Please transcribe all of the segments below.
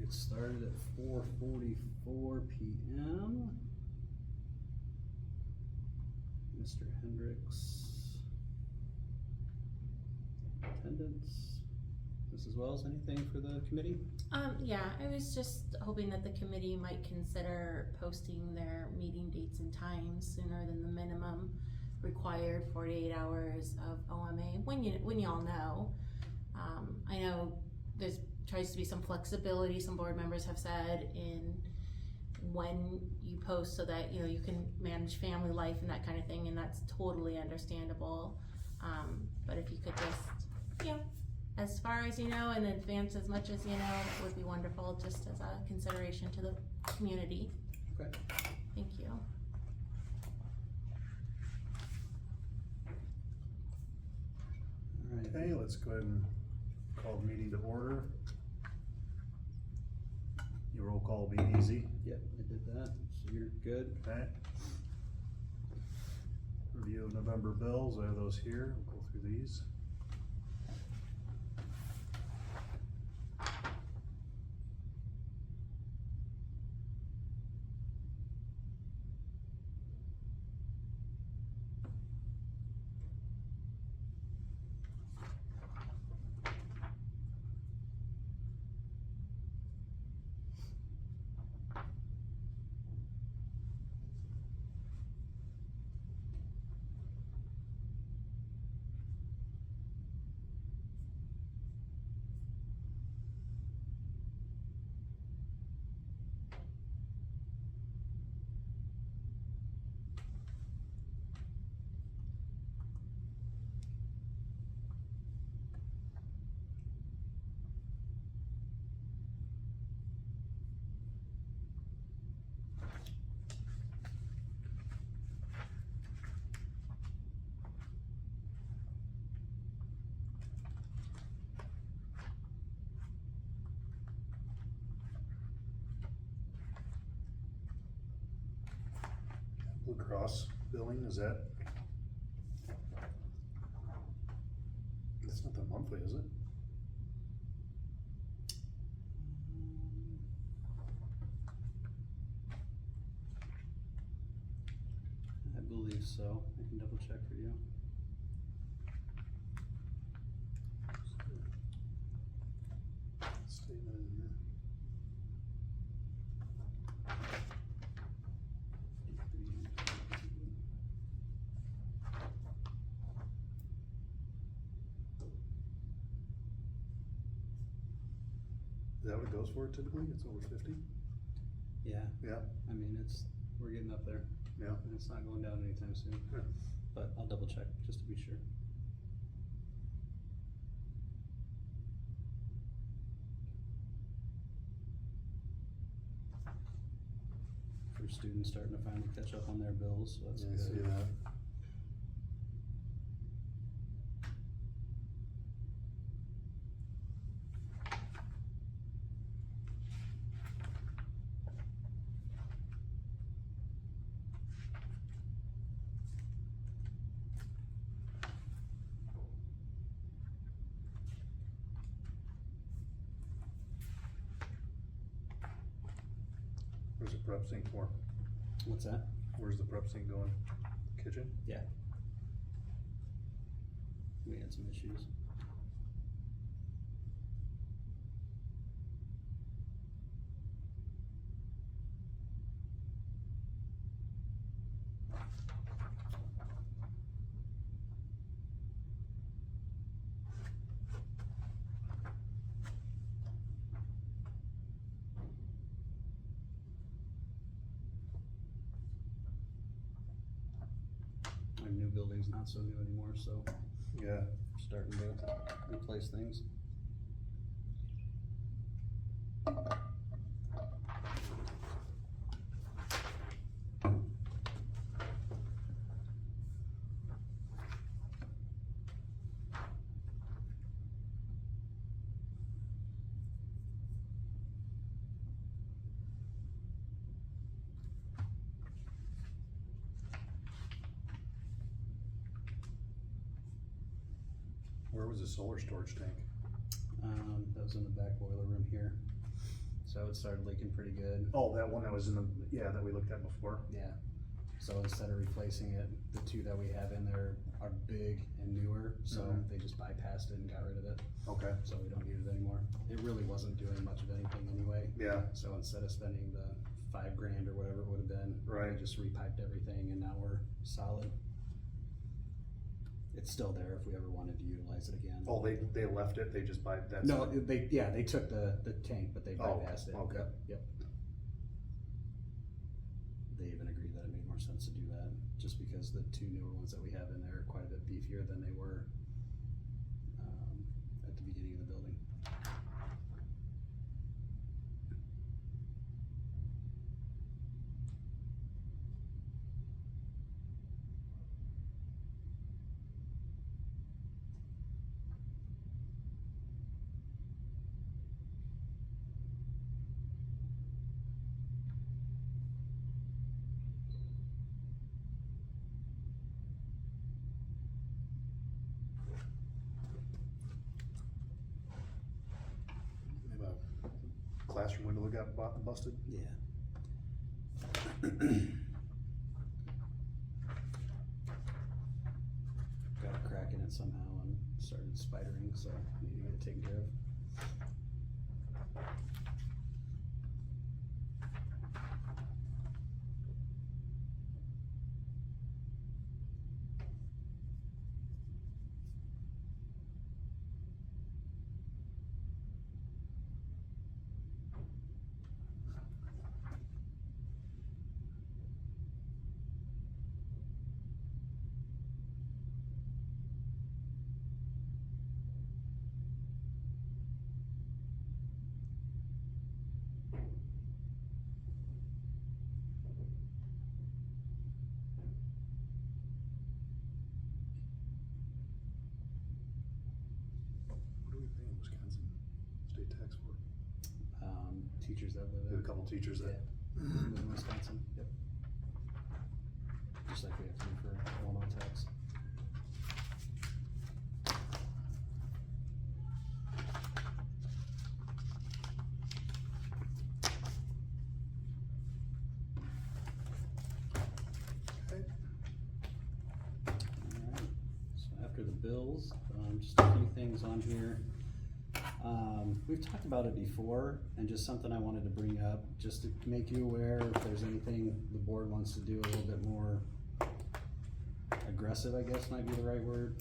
Get started at 4:44 p.m. Mr. Hendricks, attendance. Mrs. Wells, anything for the committee? Yeah, I was just hoping that the committee might consider posting their meeting dates and times sooner than the minimum required 48 hours of OMA, when you all know. I know there's tries to be some flexibility, some board members have said, in when you post so that, you know, you can manage family life and that kind of thing, and that's totally understandable. But if you could just, you know, as far as you know, in advance as much as you know, that would be wonderful, just as a consideration to the community. Okay. Thank you. All right. Okay, let's go ahead and call the meeting to order. Your roll call will be easy. Yep, I did that, so you're good. Okay. Review of November bills, I have those here, we'll go through these. Blue Cross billing, is that? That's not the monthly, is it? I believe so. I can double check for you. Statement in here. Is that what it goes for typically? It's over 50? Yeah, Yeah, I mean, we're getting up there, yeah. and it's not going down anytime soon. Yeah. But I'll double check, just to be sure. For students starting to finally catch up on their bills, so that's Yeah, I see good. that. Where's the prep sink for? What's that? Where's the prep sink going? Kitchen? Yeah. We had some issues. Our new building's not so new anymore, so Yeah. we're starting to replace things. Where was the solar storage tank? That was in the back boiler room here. So it started leaking pretty good. Oh, that one that was in the, yeah, that we looked at before. Yeah. So instead of replacing it, the two that we have in there are big and newer, so Mhm. they just bypassed it and got rid of it. Okay, So we don't need it anymore. It really wasn't doing much of anything anyway. yeah, So instead of spending the $5,000 or whatever it would have been, Right. we just repiped everything and now we're solid. It's still there if we ever wanted to utilize it again. oh, they left it, they just that's. No, they took the tank, but they Oh, bypassed it. okay. Yep. They even agreed that it made more sense to do that, just because the two newer ones that we have in there are quite a bit beefier than they were, at the beginning of the building. We have a classroom window that got busted. Yeah. Got a crack in it somehow and started spidering, so need to get it taken care of. What do we pay in Wisconsin state tax for? Teachers that We live have a in, couple teachers that. live in Wisconsin, yep. Just like we have to do for Illinois tax. Okay. Alright, so after the bills, just a few things on here. We've talked about it before, and just something I wanted to bring up, just to make you aware if there's anything the board wants to do a little bit more aggressive, I guess might be the right word.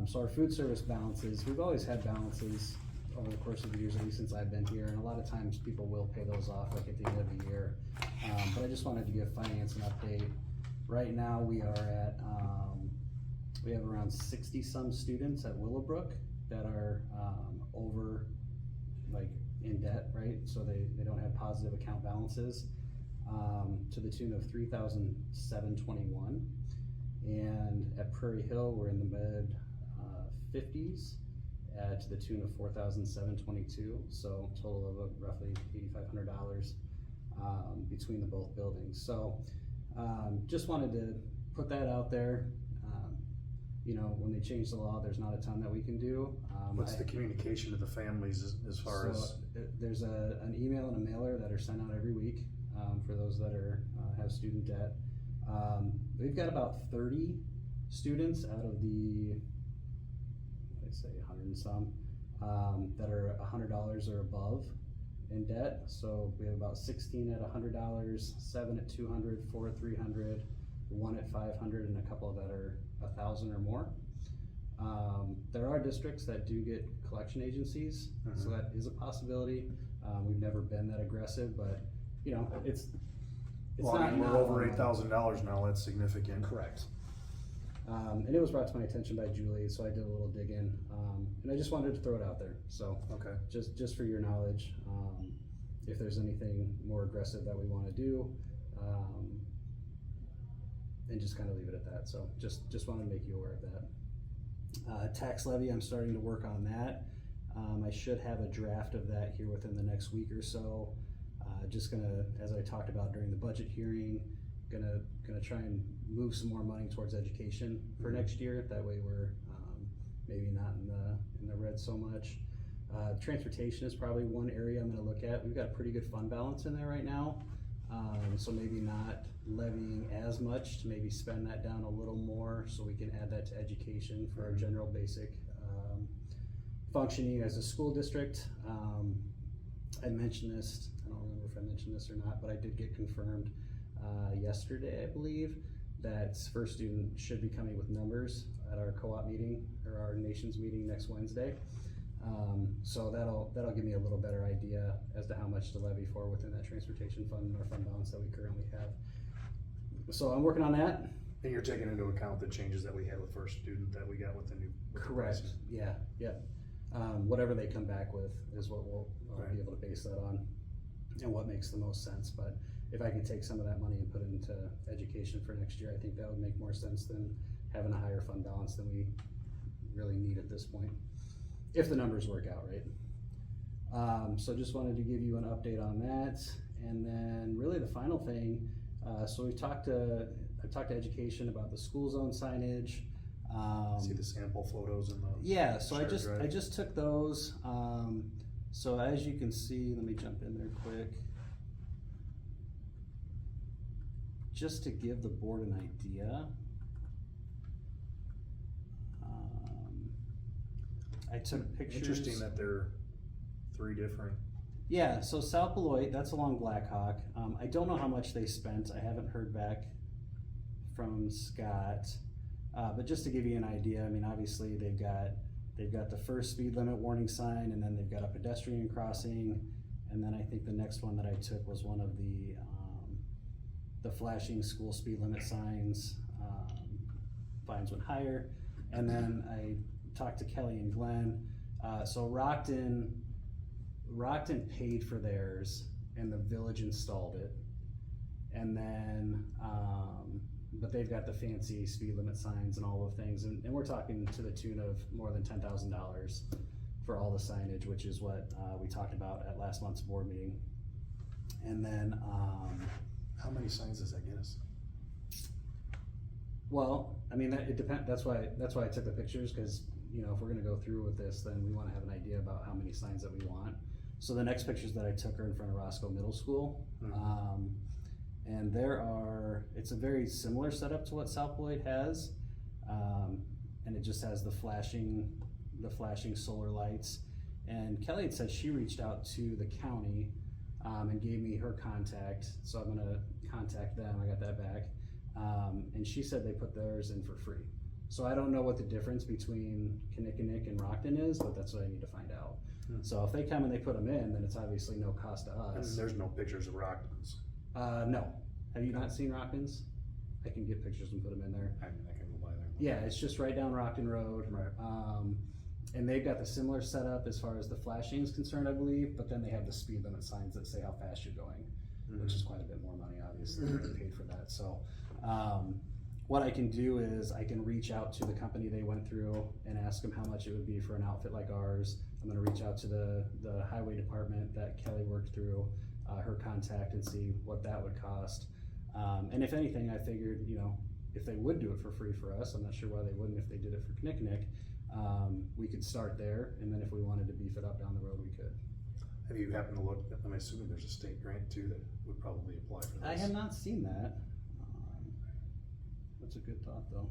So our food service balances, we've always had balances over the course of the years, at least since I've been here, and a lot of times people will pay those off like at the end of the year. But I just wanted to give finance an update. Right now, we are at, we have around 60-some students at Willowbrook that are, over, like, in debt, right? So they don't have positive account balances, to the tune of $3,721. And at Prairie Hill, we're in the mid, 50s, to the tune of $4,722. So total of roughly $8,500, between the both buildings. So, just wanted to put that out there. You know, when they change the law, there's not a ton that we can do. What's the communication to the families as far as? There's an email and a mailer that are sent out every week, for those that are, have student debt. We've got about 30 students out of the, I'd say 100 and some, that are $100 or above in debt. So we have about 16 at $100, 7 at 200, 4 at 300, 1 at 500, and a couple that are 1,000 or more. There are districts that do get collection agencies, so that is a possibility. We've never been that aggressive, but you know, it's Well, I mean, we're over $8,000 now, that's significant. Correct. And it was brought to my attention by Julie, so I did a little digging, and I just wanted to throw it out there. So Okay. just for your knowledge, if there's anything more aggressive that we want to do, and just kind of leave it at that. So just wanted to make you aware of that. Tax levy, I'm starting to work on that. I should have a draft of that here within the next week or so. Just gonna, as I talked about during the budget hearing, gonna try and move some more money towards education for next year. That way we're maybe not in the red so much. Transportation is probably one area I'm gonna look at. We've got a pretty good fund balance in there right now. So maybe not levying as much, to maybe spend that down a little more, so we can add that to education for our general basic, functioning as a school district. I mentioned this, I don't remember if I mentioned this or not, but I did get confirmed, yesterday, I believe, that first student should be coming with numbers at our co-op meeting, or our nations meeting next Wednesday. So that'll give me a little better idea as to how much to levy for within that transportation fund and our fund balance that we currently have. So I'm working on that. And you're taking into account the changes that we had with first student that we got with the new. with the Correct, prices. yeah. Whatever they come back with is what we'll be able to base that on, and what makes the most sense. But if I can take some of that money and put it into education for next year, I think that would make more sense than having a higher fund balance than we really need at this point, if the numbers work out right. So just wanted to give you an update on that. And then really the final thing, so I've talked to education about the school zone signage. See the sample photos in the. Yeah, so shared drive? I just took those. So as you can see, let me jump in there quick. Just to give the board an idea. I took pictures. Interesting that they're 3 different. Yeah, so South Beloit, that's along Blackhawk. I don't know how much they spent. I haven't heard back from Scott. But just to give you an idea, I mean, obviously they've got the first speed limit warning sign, and then they've got a pedestrian crossing, and then I think the next one that I took was one of the flashing school speed limit signs. Fines went higher, and then I talked to Kelly and Glenn. So Rockton paid for theirs, and the village installed it, and then but they've got the fancy speed limit signs and all the things, and we're talking to the tune of more than $10,000 for all the signage, which is what we talked about at last month's board meeting. And then How many signs does that get us? well, I mean, it depends. That's why I took the pictures, because if we're gonna go through with this, then we want to have an idea about how many signs that we want. So the next pictures that I took are in front of Roscoe Middle School. And it's a very similar setup to what South Beloit has. And it just has the flashing solar lights. And Kelly had said she reached out to the county, and gave me her contact. So I'm gonna contact them, I got that back. And she said they put theirs in for free. So I don't know what the difference between Kinnickinnick and Rockton is, but that's what I need to find out. So if they come and they put them in, then it's obviously no cost to And us. there's no pictures of Rocklands. No. Have you not seen Rockton's? I can get pictures and put them in there. I mean, I can go by there. Yeah, it's just right down Rockton Road. Right. And they've got the similar setup as far as the flashing is concerned, I believe, but then they have the speed limit signs that say how fast you're going, which is quite a bit more money, obviously. They paid for that. So what I can do is I can reach out to the company they went through and ask them how much it would be for an outfit like ours. I'm gonna reach out to the highway department that Kelly worked through, her contact, and see what that would cost. And if anything, I figured, if they would do it for free for us, I'm not sure why they wouldn't if they did it for Kinnickinnick. We could start there, and then if we wanted to beef it up down the road, we could. Have you happened to look, I'm assuming there's a state grant too that would probably apply for this. I have not seen that. That's a good thought, though.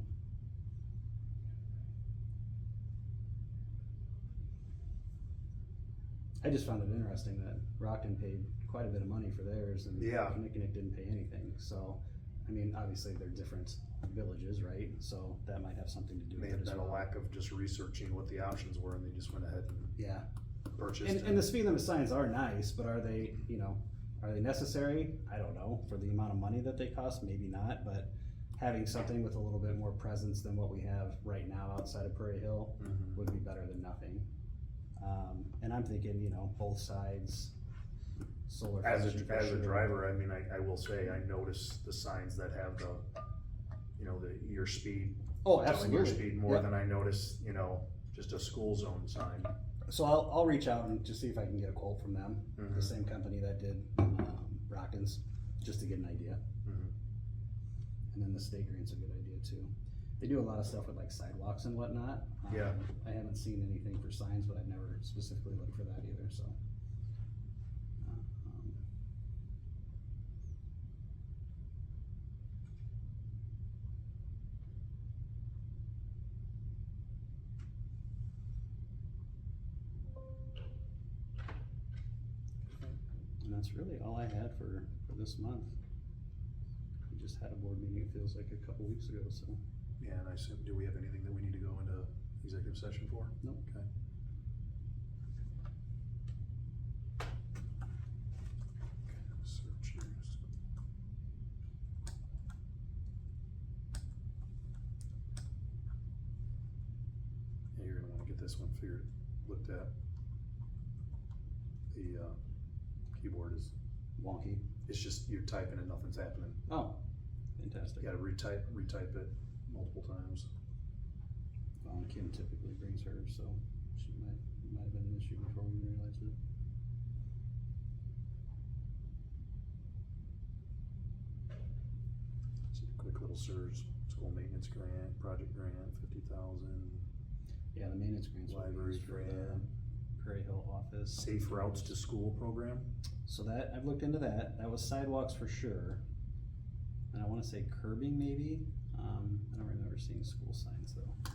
I just found it interesting that Rockton paid quite a bit of money for theirs, and Yeah. Kinnickinnick didn't pay anything. So, I mean, obviously they're different villages, right? So that might have something to do May with have it as been a well. lack of just researching what the options were, and they just went ahead and Yeah. purchased. And the speed limit signs are nice, but are they necessary? I don't know. For the amount of money that they cost, maybe not, but having something with a little bit more presence than what we have right now outside of Prairie Hill Mhm. would be better than nothing. And I'm thinking, both sides, solar. As flashing for a sure. driver, I mean, I will say, I notice the signs that have the your speed. Oh, telling your absolutely. speed more Yep. than I notice, just a school zone sign. So I'll reach out and just see if I can get a quote from them, Mhm. the same company that did Rockton's, just to get an idea. Mhm. And then the state grant's a good idea too. They do a lot of stuff with like sidewalks and whatnot. Yeah. I haven't seen anything for signs, but I've never specifically looked for that either, so. Um, And that's really all I had for this month. We just had a board meeting, it feels like a couple weeks ago, so. Yeah, and I assume, do we have anything that we need to go into executive session for? Nope. Okay. Search here. Yeah, you're gonna wanna get this one figured, looked at. The, keyboard is, Wonky. it's just, you're typing and nothing's happening. Oh, fantastic. You gotta retype it multiple times. Kim typically brings hers, so she might have been an issue before we realized it. Just a quick little surge, school maintenance grant, project grant, 50,000. Yeah, the maintenance grants were Library used for the grant. Prairie Hill office. Safe routes to school program. So that, I've looked into that, that was sidewalks for sure. And I wanna say curbing maybe, I don't remember seeing school signs though.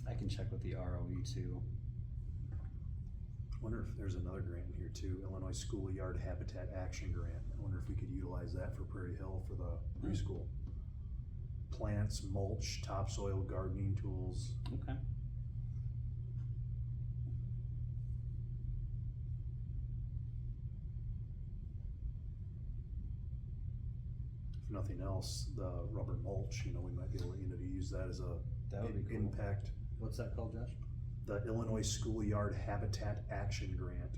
I can check with the ROE too. Wonder if there's another grant in here too, Illinois Schoolyard Habitat Action Grant. I wonder if we could utilize that for Prairie Hill for the preschool. Plants, mulch, topsoil, gardening tools. Okay. If nothing else, the rubber mulch, we might be able to use that as a That would be cool. impact. What's that called, Josh? The Illinois Schoolyard Habitat Action Grant.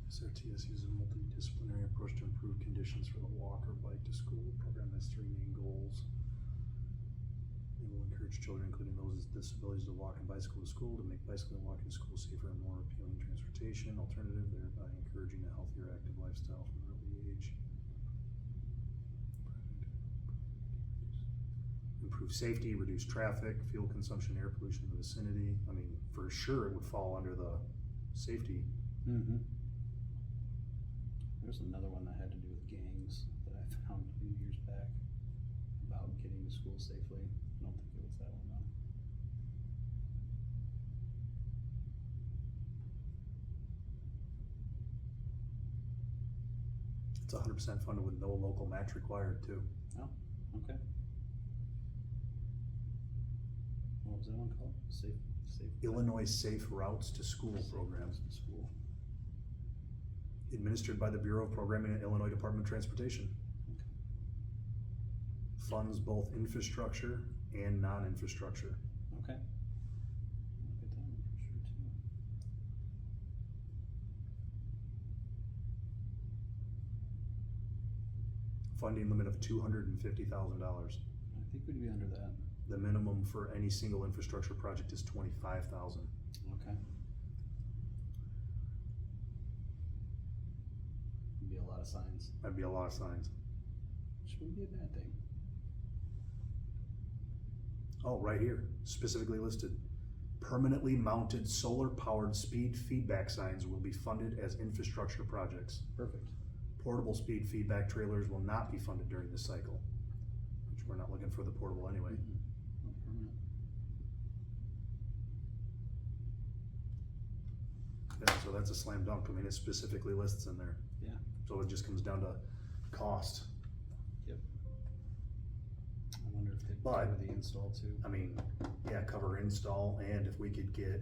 SRTS uses a multidisciplinary approach to improve conditions for the walk or bike to school. The program has three main goals. It will encourage children, including those with disabilities, to walk and bicycle to school, to make bicycling and walking to school safer and more appealing transportation alternative, thereby encouraging a healthier, active lifestyle from an early age. Improve safety, reduce traffic, fuel consumption, air pollution in the vicinity. I mean, for sure it would fall under the safety. Mm-hmm. There's another one that had to do with gangs that I found a few years back about getting to school safely. I don't think it was that one though. It's 100% funded with no local match required too. Oh, okay. What was that one called? Safe. Illinois Safe Routes to School program. To school. Administered by the Bureau of Programming and Illinois Department of Transportation. Funds both infrastructure and non-infrastructure. Okay. Look at that one for sure too. Funding limit of $250,000. I think we'd be under that. The minimum for any single infrastructure project is $25,000. Okay. Be a lot of signs, That'd be a lot of signs. which wouldn't be a bad thing. Oh, right here, specifically listed. Permanently mounted solar powered speed feedback signs will be funded as infrastructure projects. Perfect. Portable speed feedback trailers will not be funded during this cycle. we're not looking for the portable anyway. No permanent. Yeah, so that's a slam dunk. I mean, it specifically lists in there. Yeah. So it just comes down to cost. Yep. I wonder if they But- cover the install too. I mean, yeah, cover install, and if we could get,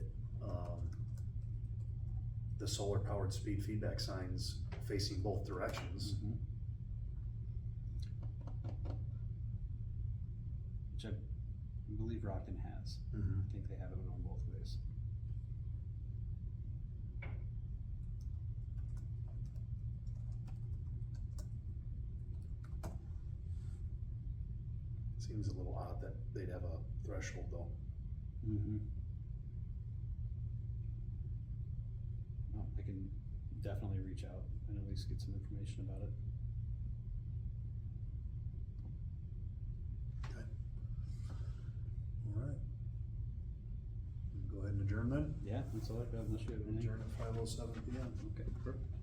the solar powered speed feedback signs facing both directions. Mhm. Which I believe Rockton has. Mhm. I think they have it on both ways. Seems a little odd that they'd have a threshold though. Mm-hmm. Well, I can definitely reach out and at least get some information about it. Okay. Alright. Go ahead and adjourn then. Yeah, that's all I've got, unless you have anything. Adjourn at 5:07 PM. Okay, perfect.